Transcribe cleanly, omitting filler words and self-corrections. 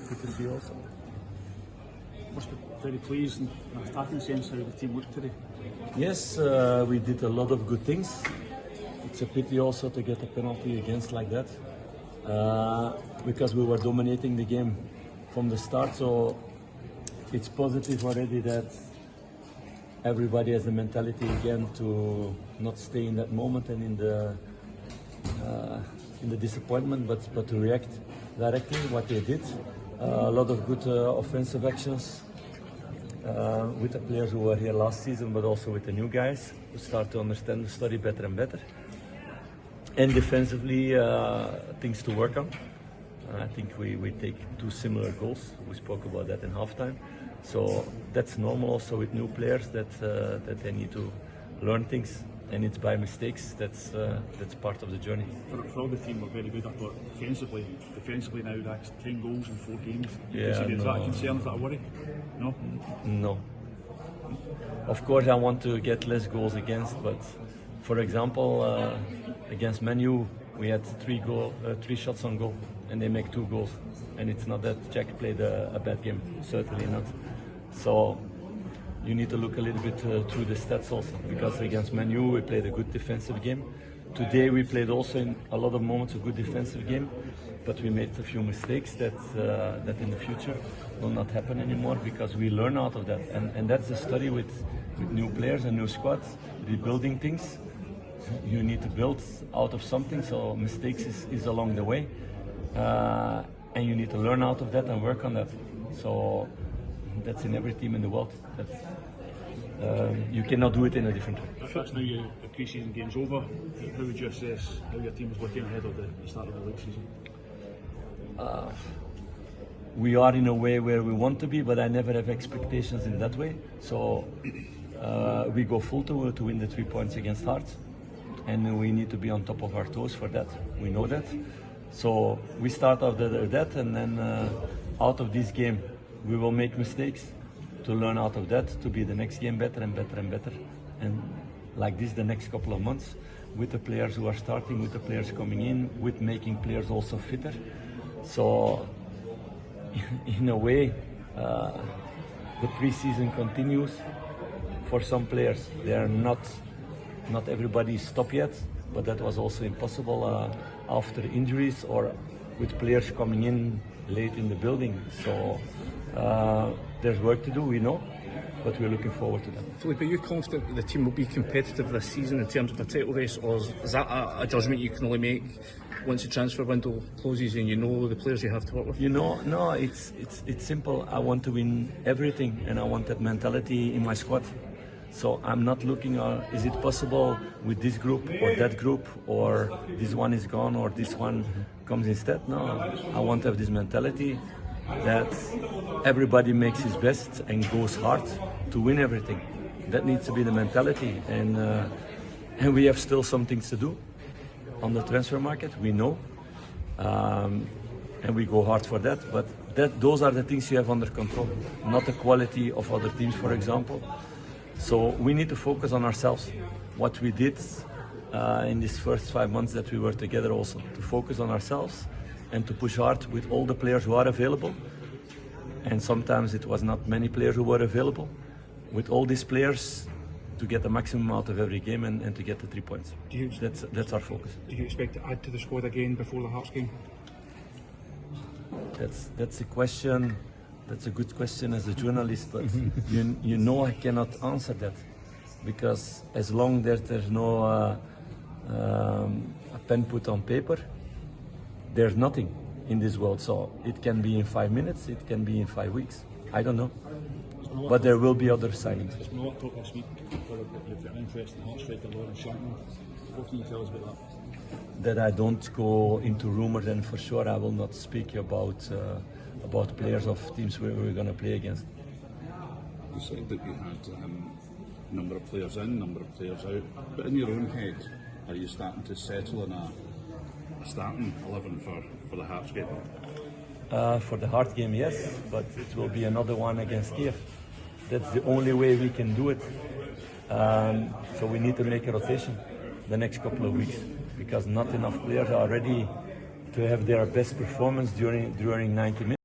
good to see also. Must be very pleased in an attacking sense how the team looked today. Yes, we did a lot of good things. It's a pity also to get a penalty against like that, because we were dominating the game from the start. So it's positive already that everybody has the mentality again to not stay in that moment and in the disappointment, but to react directly. What they did, a lot of good offensive actions with the players who were here last season, but also with the new guys who start to understand the study better and better. And defensively, things to work on. I think we take two similar goals. We spoke about that in halftime. So that's normal also with new players that they need to learn things, and it's by mistakes. That's part of the journey. For all the team were very good, I thought defensively. Defensively now, that's 10 goals in 4 games. Yeah, Is that a concern? Is that a worry? No. No. Of course, I want to get less goals against, but for example, against Man U, we had 3 shots on goal, and they make 2 goals. And it's not that Jack played a bad game, certainly not. So you need to look a little bit through the stats also, because against Man U we played a good defensive game. Today we played also in a lot of moments a good defensive game, but we made a few mistakes that in the future will not happen anymore, because we learn out of that. And that's the study with new players and new squads, rebuilding things. You need to build out of something, so mistakes is along the way. And you need to learn out of that and work on that. So that's in every team in the world. You cannot do it in a different way. That's now the pre-season game's over. How would you assess how your team is looking ahead of the start of the league season? We are in a way where we want to be, but I never have expectations in that way. So we go full to win the 3 points against Hearts, and we need to be on top of our toes for that. We know that. So we start out that, and then out of this game we will make mistakes to learn out of that, to be the next game better and better and better. And like this the next couple of months, with the players who are starting, with the players coming in, with making players also fitter. So in a way, the pre-season continues for some players. They are not everybody is stopped yet, but that was also impossible after injuries or with players coming in late in the building. So there's work to do, we know, but we're looking forward to that. Philippe, are you confident that the team will be competitive this season in terms of the title race, or is that a judgment you can only make once the transfer window closes and you know the players you have to work with? You know, no, it's simple. I want to win everything, and I want that mentality in my squad. So I'm not looking at, is it possible with this group or that group, or this one is gone or this one comes instead? No, I want to have this mentality that everybody makes his best and goes hard to win everything. That needs to be the mentality, and we have still some things to do on the transfer market, we know, and we go hard for that, but those are the things you have under control, not the quality of other teams, for example. So we need to focus on ourselves, what we did in these first 5 months that we were together, also to focus on ourselves and to push hard with all the players who are available. And sometimes it was not many players who were available. With all these players, to get the maximum out of every game and to get the 3 points. That's our focus. Do you expect to add to the squad again before the Hearts game? That's a question. That's a good question as a journalist, but you know I cannot answer that, because as long as there's no a pen put on paper, there's nothing in this world. So it can be in 5 minutes, it can be in 5 weeks. I don't know, but there will be other signings. There's been a lot of talk this week about you've got an interest in Hearts striker Lawrence Shankland. What can you tell us about that? That I don't go into rumors, and for sure I will not speak about players of teams where we're going to play against. You said that you had a number of players in, number of players out, but in your own head, are you starting to settle in a starting 11 for the Hearts game? For the Hearts game, yes, but it will be another one against Kiev. That's the only way we can do it. So we need to make a rotation the next couple of weeks, because not enough players are ready to have their best performance during 90 minutes.